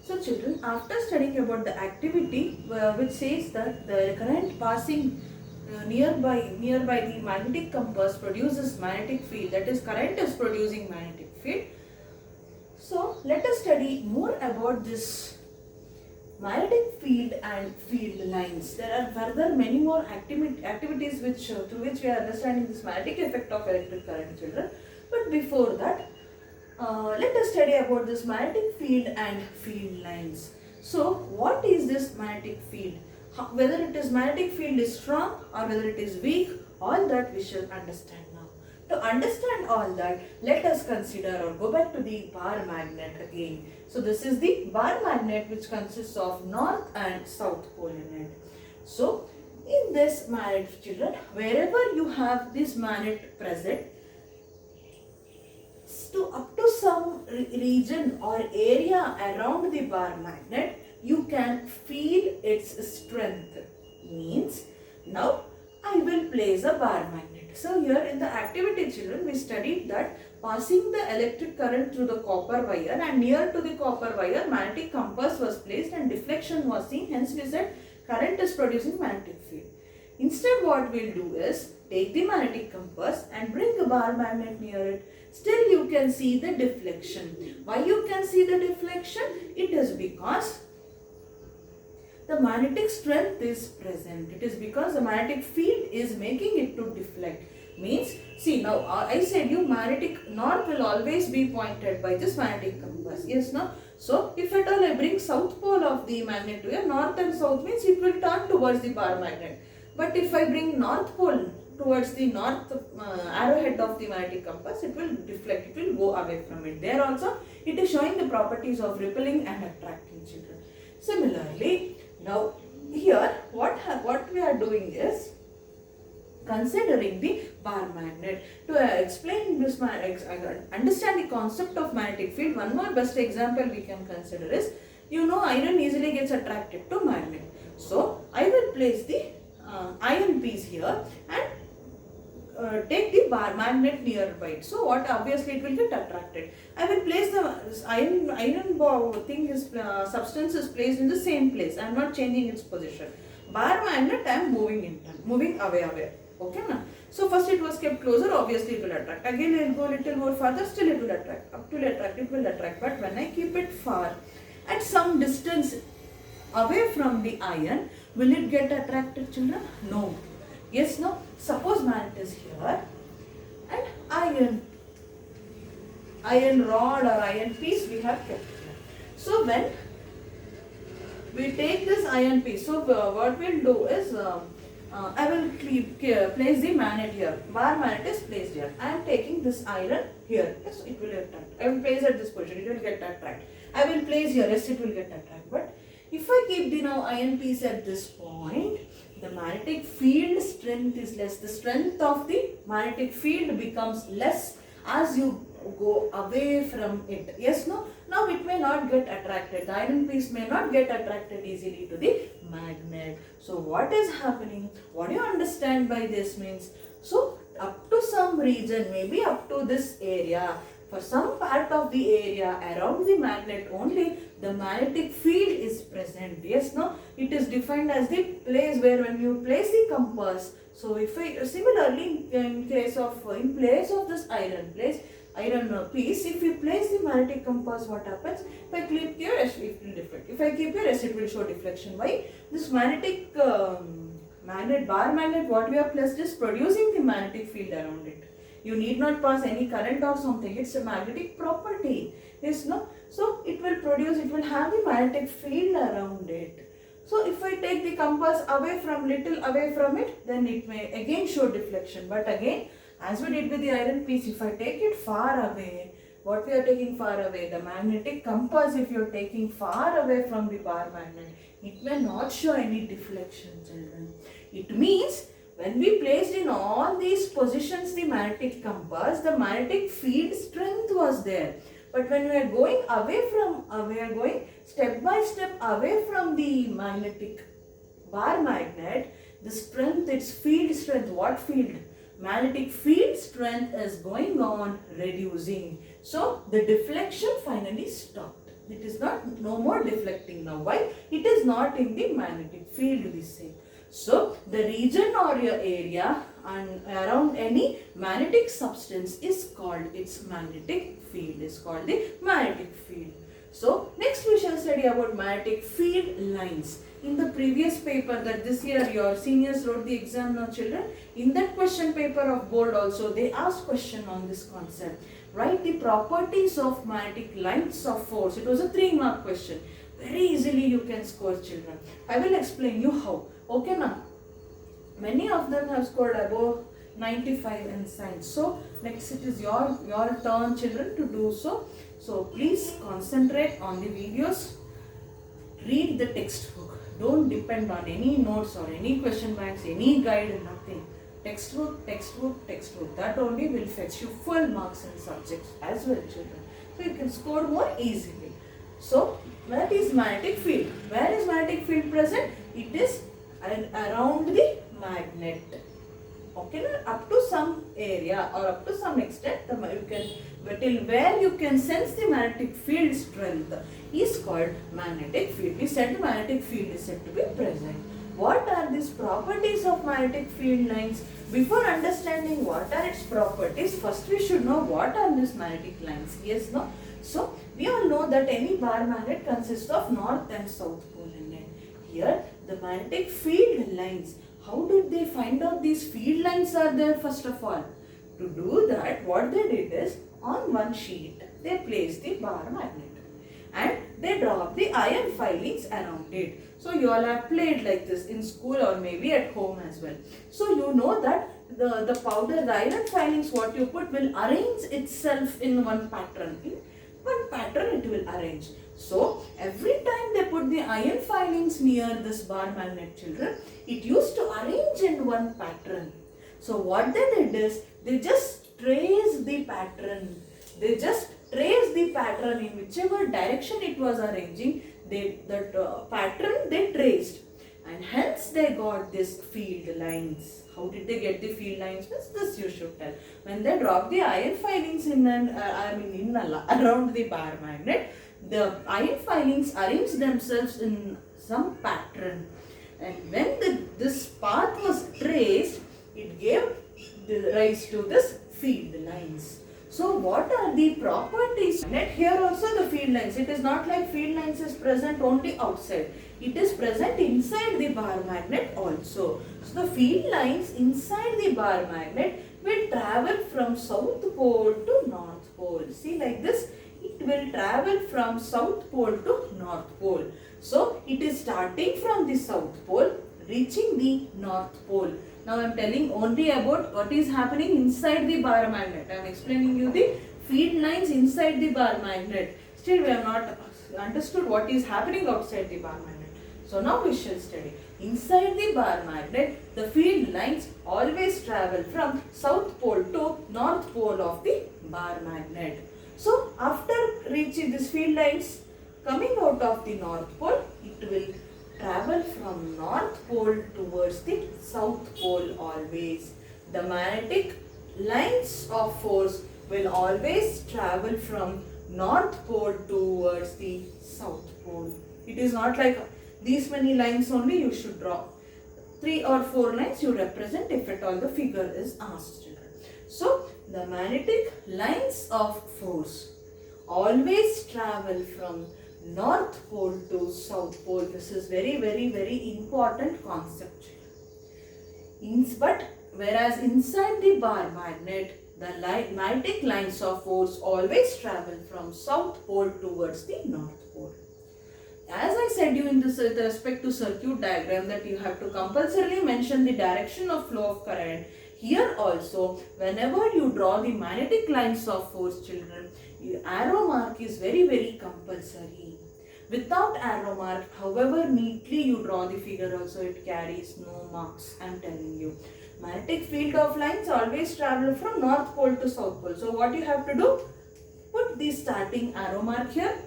So children, after studying about the activity which says that the current passing nearby the magnetic compass produces magnetic field, that is current is producing magnetic field. So let us study more about this magnetic field and field lines. There are further many more activities which through which we are understanding this magnetic effect of electric current, children. But before that, let us study about this magnetic field and field lines. So what is this magnetic field? Whether it is magnetic field is strong or whether it is weak, all that we shall understand now. To understand all that, let us consider or go back to the bar magnet again. So this is the bar magnet which consists of north and south pole in it. So in this magnet, children, wherever you have this magnet present, up to some region or area around the bar magnet, you can feel its strength. Means now I will place a bar magnet. So here in the activity, children, we studied that passing the electric current through the copper wire, and near to the copper wire magnetic compass was placed and deflection was seen. Hence we said current is producing magnetic field. Instead what we will do is take the magnetic compass and bring a bar magnet near it. Still you can see the deflection. Why you can see the deflection? It is because the magnetic strength is present. It is because the magnetic field is making it to deflect. Means, see now I said you magnetic north will always be pointed by this magnetic compass. Yes, no? So if at all I bring south pole of the magnet to here, north and south means it will turn towards the bar magnet. But if I bring north pole towards the north arrowhead of the magnetic compass, it will deflect, it will go away from it. There also it is showing the properties of repelling and attracting, children. Similarly, now here what we are doing is considering the bar magnet. To explain this, understand the concept of magnetic field, one more best example we can consider is, you know, iron easily gets attracted to magnet. So I will place the iron piece here and take the bar magnet nearby. So what, obviously it will get attracted. I will place the iron thing is substance is placed in the same place. I am not changing its position. Bar magnet I am moving away. Okay, na? So first it was kept closer, obviously it will attract. Again I will go little more farther, still it will attract. Up to attract, it will attract. But when I keep it far, at some distance away from the iron, will it get attracted, children? No. Yes, no? Suppose magnet is here and iron rod or iron piece we have kept here. So when we take this iron piece, so what we will do is, I will place the magnet here. Bar magnet is placed here. I am taking this iron here. Yes, it will attract. I will place at this position. It will get attract. I will place here. Yes, it will get attract. But if I keep the now iron piece at this point, the magnetic field strength is less. The strength of the magnetic field becomes less as you go away from it. Yes, no? Now it may not get attracted. The iron piece may not get attracted easily to the magnet. So what is happening? What do you understand by this means? So up to some region, maybe up to this area, for some part of the area around the magnet only, the magnetic field is present. Yes, no? It is defined as the place where when you place the compass. So if I similarly in place of this iron piece, if you place the magnetic compass, what happens? If I click here, it will deflect. If I keep here, it will show deflection. Why? This magnetic bar magnet, what we have placed is producing the magnetic field around it. You need not pass any current or something. It's a magnetic property. Yes, no? So it will have the magnetic field around it. So if I take the compass little away from it, then it may again show deflection. But again, as we did with the iron piece, if I take it far away, what we are taking far away? The magnetic compass, if you are taking far away from the bar magnet, it may not show any deflection, children. It means when we placed in all these positions the magnetic compass, the magnetic field strength was there. But when we are going step by step away from the magnetic bar magnet, the strength, its field strength, what field? Magnetic field strength is going on reducing. So the deflection finally stopped. It is not, no more deflecting now. Why? It is not in the magnetic field, we say. So the region or your area and around any magnetic substance is called its magnetic field, is called the magnetic field. So next we shall study about magnetic field lines. In the previous paper that this year your seniors wrote the exam now children, in that question paper of board also they asked question on this concept. Write the properties of magnetic lines of force. It was a 3-mark question. Very easily you can score children. I will explain you how. Okay now. Many of them have scored above 95 in science. So next it is your turn children to do so. So please concentrate on the videos. Read the textbook. Don't depend on any notes or any question banks, any guide, nothing. Textbook, textbook, textbook. That only will fetch you full marks in subjects as well children. So you can score more easily. So that is magnetic field. Where is magnetic field present? It is around the magnet. Okay, up to some area or up to some extent, till where you can sense the magnetic field strength is called magnetic field. We said magnetic field is said to be present. What are these properties of magnetic field lines? Before understanding what are its properties, first we should know what are these magnetic lines. Yes, no? So we all know that any bar magnet consists of north and south pole in it. Here the magnetic field lines. How did they find out these field lines are there first of all? To do that, what they did is, on one sheet, they placed the bar magnet and they dropped the iron filings around it. So you all have played like this in school or maybe at home as well. So you know that the powder, the iron filings what you put will arrange itself in one pattern. In one pattern it will arrange. So every time they put the iron filings near this bar magnet children, it used to arrange in one pattern. So what they did is, they just trace the pattern. They just trace the pattern in whichever direction it was arranging. That pattern they traced, and hence they got this field lines. How did they get the field lines? This you should tell. When they drop the iron filings around the bar magnet, the iron filings arrange themselves in some pattern, and when this path was traced, it gave rise to this field lines. So what are the properties? Here also the field lines. It is not like field lines is present only outside. It is present inside the bar magnet also. So the field lines inside the bar magnet will travel from south pole to north pole. See like this. It will travel from south pole to north pole. So it is starting from the south pole, reaching the north pole. Now I am telling only about what is happening inside the bar magnet. I am explaining you the field lines inside the bar magnet. Still we have not understood what is happening outside the bar magnet. So now we shall study. Inside the bar magnet, the field lines always travel from south pole to north pole of the bar magnet. So after reaching these field lines, coming out of the north pole, it will travel from north pole towards the south pole always. The magnetic lines of force will always travel from north pole towards the south pole. It is not like these many lines only you should draw. 3 or 4 lines you represent if at all the figure is asked. So the magnetic lines of force always travel from north pole to south pole. This is very, very, very important concept. But whereas inside the bar magnet, the magnetic lines of force always travel from south pole towards the north pole. As I said you in this with respect to circuit diagram that you have to compulsorily mention the direction of flow of current. Here also, whenever you draw the magnetic lines of force children, arrow mark is very, very compulsory. Without arrow mark, however neatly you draw the figure also, it carries no marks. I am telling you. Magnetic field of lines always travel from north pole to south pole. So what you have to do? Put the starting arrow mark here.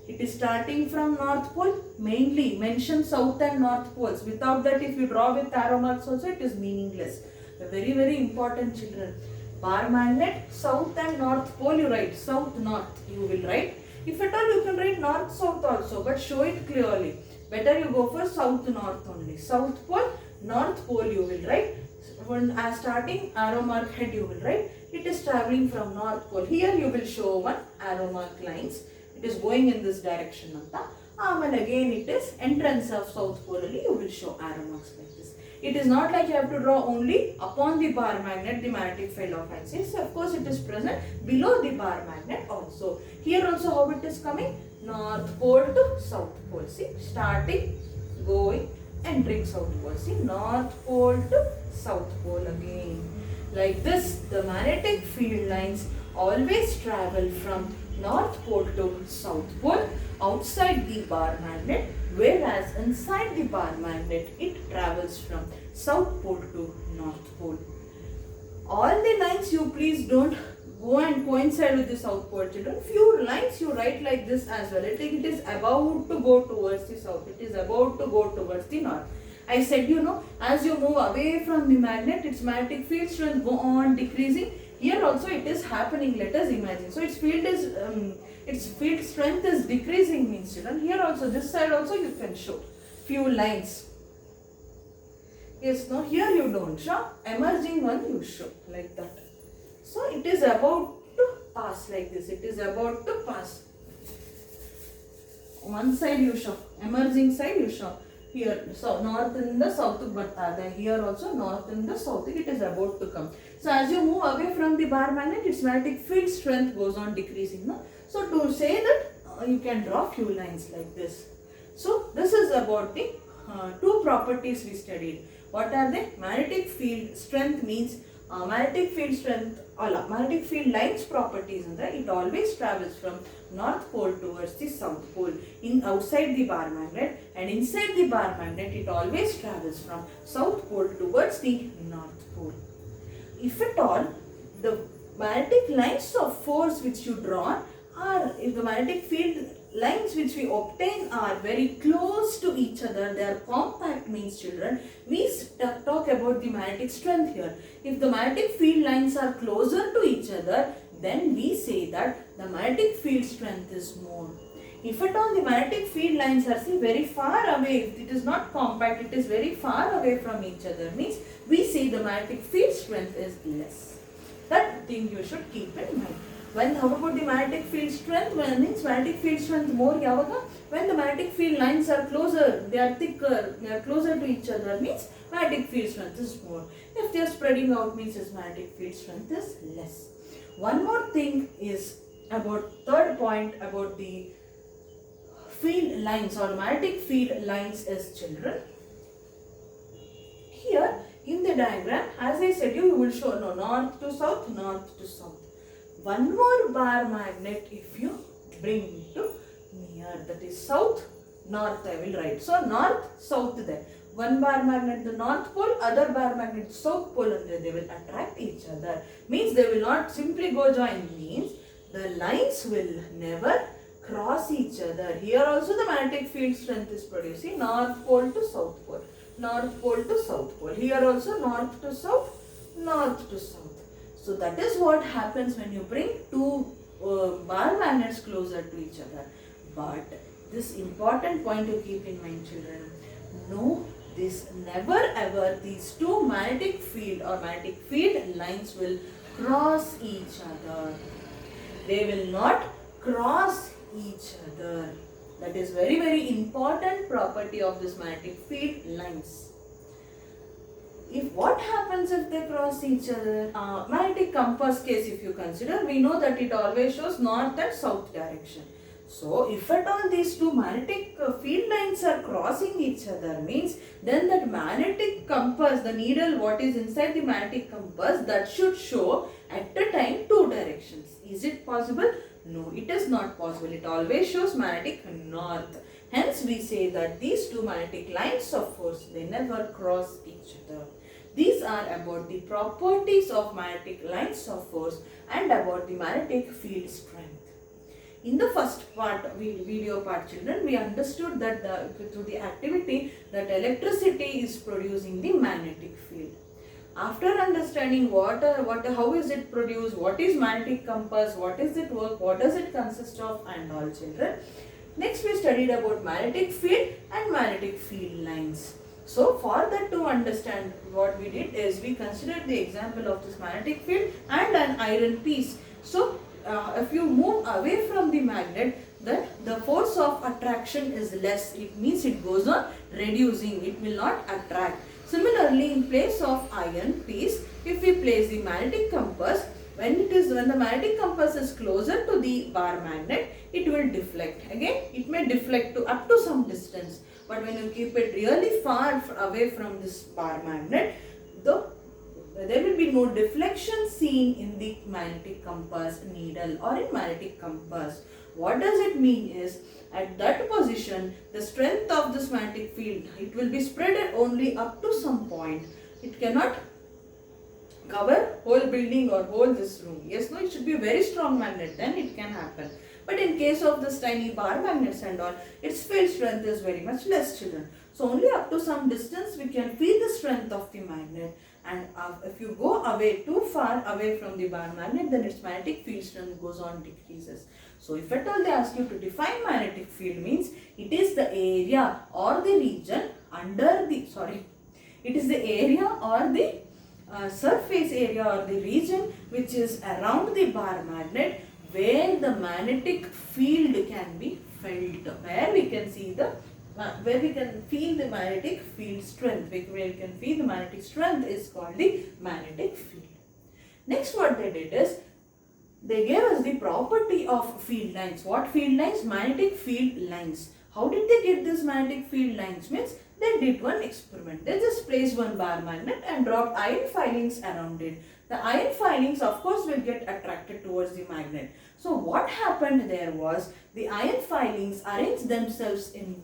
It is starting from north pole. Mainly mention south and north poles. Without that, if you draw with arrow marks also, it is meaningless. Very, very important children. Bar magnet, south and north pole you write. South, north you will write. If at all you can write north, south also, but show it clearly. Better you go for south north only. South pole, north pole you will write. When starting arrow mark head you will write. It is traveling from north pole. Here you will show one arrow mark lines. It is going in this direction anta. And again it is entrance of south pole only. You will show arrow marks like this. It is not like you have to draw only upon the bar magnet the magnetic field of axis. Of course it is present below the bar magnet also. Here also how it is coming? North pole to south pole. See, starting, going, entering south pole. See, north pole to south pole again. Like this, the magnetic field lines always travel from north pole to south pole outside the bar magnet, whereas inside the bar magnet it travels from south pole to north pole. All the lines you please don't go and coincide with the south pole, children. Few lines you write like this as well. It is about to go towards the south. It is about to go towards the north. I said, as you move away from the magnet, its magnetic field strength go on decreasing. Here also it is happening. Let us imagine. So its field strength is decreasing, means, children. Here also, this side also you can show few lines. Yes, no, here you don't show. Emerging one you show like that. So it is about to pass like this. It is about to pass. One side you show. Emerging side you show. Here, so north in the south, but here also north in the south, it is about to come. So as you move away from the bar magnet, its magnetic field strength goes on decreasing. No? So to say that, you can draw few lines like this. So this is about the two properties we studied. What are they? Magnetic field strength means magnetic field strength or magnetic field lines properties. It always travels from north pole towards the south pole outside the bar magnet, and inside the bar magnet it always travels from south pole towards the north pole. If at all the magnetic lines of force which you draw are, if the magnetic field lines which we obtain are very close to each other, they are compact, means, children, we talk about the magnetic strength here. If the magnetic field lines are closer to each other, then we say that the magnetic field strength is more. If at all the magnetic field lines are very far away, if it is not compact, it is very far away from each other, means we say the magnetic field strength is less. That thing you should keep in mind. How about the magnetic field strength? Means magnetic field strength more yavaga? When the magnetic field lines are closer, they are thicker, they are closer to each other, means magnetic field strength is more. If they are spreading out, means its magnetic field strength is less. One more thing is about third point about the field lines or magnetic field lines is, children. Here in the diagram, as I said, you will show north to south, north to south. One more bar magnet if you bring to near, that is south, north I will write. So north, south there. One bar magnet the north pole, other bar magnet south pole, and they will attract each other. Means they will not simply go join, means the lines will never cross each other. Here also the magnetic field strength is producing north pole to south pole, north pole to south pole. Here also north to south, north to south. So that is what happens when you bring two bar magnets closer to each other. But this important point to keep in mind, children, no, this never ever these two magnetic field or magnetic field lines will cross each other. They will not cross each other. That is very, very important property of this magnetic field lines. If what happens if they cross each other? Magnetic compass case if you consider, we know that it always shows north and south direction. So if at all these two magnetic field lines are crossing each other, means then that magnetic compass, the needle what is inside the magnetic compass, that should show at a time two directions. Is it possible? No, it is not possible. It always shows magnetic north. Hence we say that these two magnetic lines of force, they never cross each other. These are about the properties of magnetic lines of force and about the magnetic field strength. In the first part, video part, children, we understood that through the activity that electricity is producing the magnetic field. After understanding how is it produced, what is magnetic compass, what is it work, what does it consist of, and all, children, Next we studied about magnetic field and magnetic field lines. So for that, to understand, what we did is we considered the example of this magnetic field and an iron piece. So if you move away from the magnet, then the force of attraction is less. It means it goes on reducing. It will not attract. Similarly, in place of iron piece, if we place the magnetic compass, when the magnetic compass is closer to the bar magnet, it will deflect. Again, it may deflect to up to some distance. But when you keep it really far away from this bar magnet, there will be no deflection seen in the magnetic compass needle or in magnetic compass. What does it mean is, at that position, the strength of this magnetic field, it will be spread only up to some point. It cannot cover whole building or whole this room. Yes, no, it should be a very strong magnet, then it can happen. But in case of this tiny bar magnets and all, its field strength is very much less, children. So only up to some distance we can feel the strength of the magnet. And if you go away, too far away from the bar magnet, then its magnetic field strength goes on decreases. So if at all they ask you to define magnetic field, means it is the area or the region under the, it is the area or the surface area or the region which is around the bar magnet, where the magnetic field can be felt, where we can see the where we can feel the magnetic field strength, where we can feel the magnetic strength is called the magnetic field. Next, what they did is, they gave us the property of field lines. What field lines? Magnetic field lines. How did they get this magnetic field lines? Means they did one experiment. They just placed one bar magnet and dropped iron filings around it. The iron filings, of course, will get attracted towards the magnet. So what happened there was, the iron filings arranged themselves in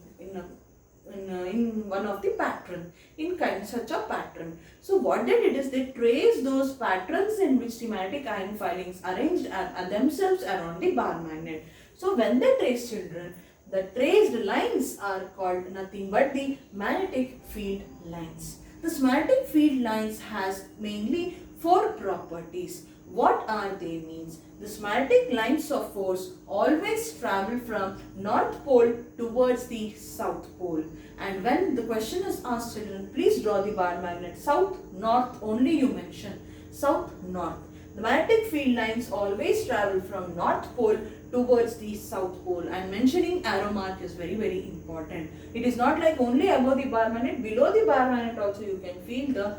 one of the pattern, in such a pattern. So what they did is, they traced those patterns in which the magnetic iron filings arranged themselves around the bar magnet. So when they trace, children, the traced lines are called nothing but the magnetic field lines. This magnetic field lines has mainly 4 properties. What are they means? The magnetic lines of force always travel from North Pole towards the South Pole. And when the question is asked, children, please draw the bar magnet. South, North, only you mention. South, North. The magnetic field lines always travel from North Pole towards the South Pole, and mentioning arrow mark is very, very important. It is not like only above the bar magnet, below the bar magnet also you can feel the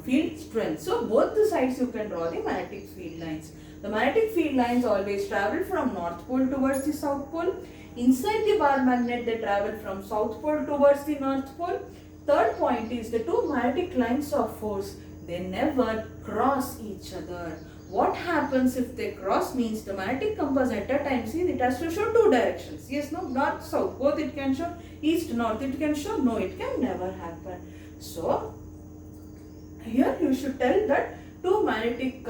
field strength. So both the sides you can draw the magnetic field lines. The magnetic field lines always travel from North Pole towards the South Pole. Inside the bar magnet, they travel from South Pole towards the North Pole. Third point is, the 2 magnetic lines of force, they never cross each other. What happens if they cross means, the magnetic compass at a time, see, it has to show 2 directions. Yes, no, north, south, both it can show. East, north, it can show. No, it can never happen. So here you should tell that 2 magnetic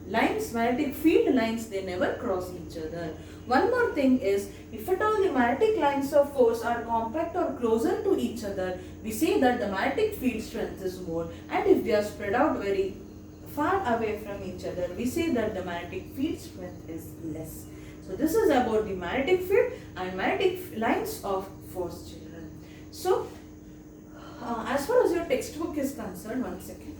lines, magnetic field lines, they never cross each other. One more thing is, if at all the magnetic lines of force are compact or closer to each other, we say that the magnetic field strength is more, and if they are spread out very far away from each other, we say that the magnetic field strength is less. So this is about the magnetic field and magnetic lines of force, children. So as far as your textbook is concerned, one second.